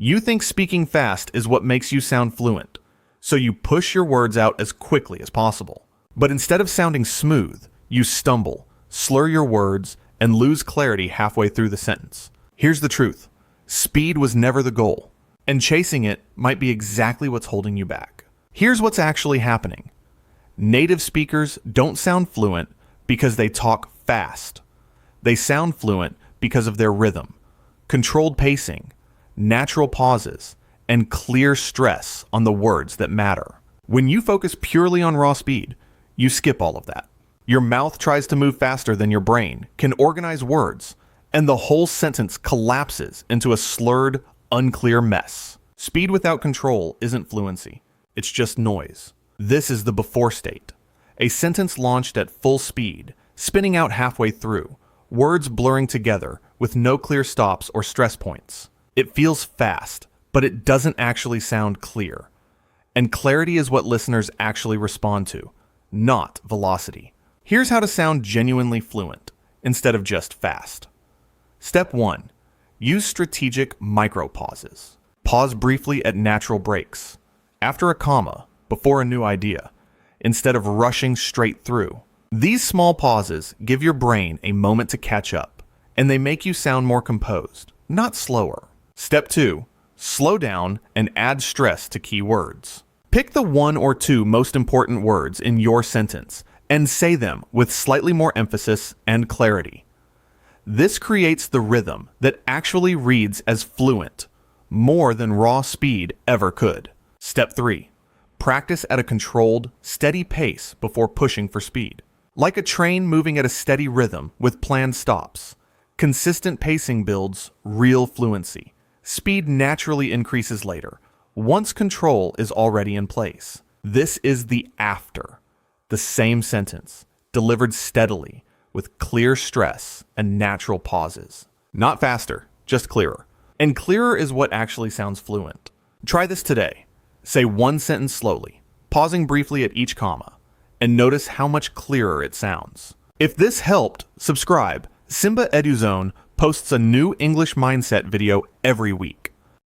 You think speaking fast is what makes you sound fluent, so you push your words out as quickly as possible. But instead of sounding smooth, you stumble, slur your words, and lose clarity halfway through the sentence. Here's the truth. Speed was never the goal, and chasing it might be exactly what's holding you back. Here's what's actually happening. Native speakers don't sound fluent because they talk fast. They sound fluent because of their rhythm, controlled pacing, natural pauses, and clear stress on the words that matter. When you focus purely on raw speed, you skip all of that. Your mouth tries to move faster than your brain can organize words, and the whole sentence collapses into a slurred, unclear mess. Speed without control isn't fluency. It's just noise. This is the before state. A sentence launched at full speed, spinning out halfway through, words blurring together with no clear stops or stress points. It feels fast, but it doesn't actually sound clear. And clarity is what listeners actually respond to, not velocity. Here's how to sound genuinely fluent, instead of just fast. Step 1. Use strategic micro-pauses. Pause briefly at natural breaks, after a comma, before a new idea, instead of rushing straight through. These small pauses give your brain a moment to catch up, and they make you sound more composed, not slower. Step 2. Slow down and add stress to key words. Pick the 1 or 2 most important words in your sentence and say them with slightly more emphasis and clarity. This creates the rhythm that actually reads as fluent, more than raw speed ever could. Step 3. Practice at a controlled, steady pace before pushing for speed. Like a train moving at a steady rhythm with planned stops, consistent pacing builds real fluency. Speed naturally increases later, once control is already in place. This is the after, the same sentence, delivered steadily, with clear stress and natural pauses. Not faster, just clearer. And clearer is what actually sounds fluent. Try this today. Say one sentence slowly, pausing briefly at each comma, and notice how much clearer it sounds. If this helped, subscribe. Simba Eduzone posts a new English mindset video every week.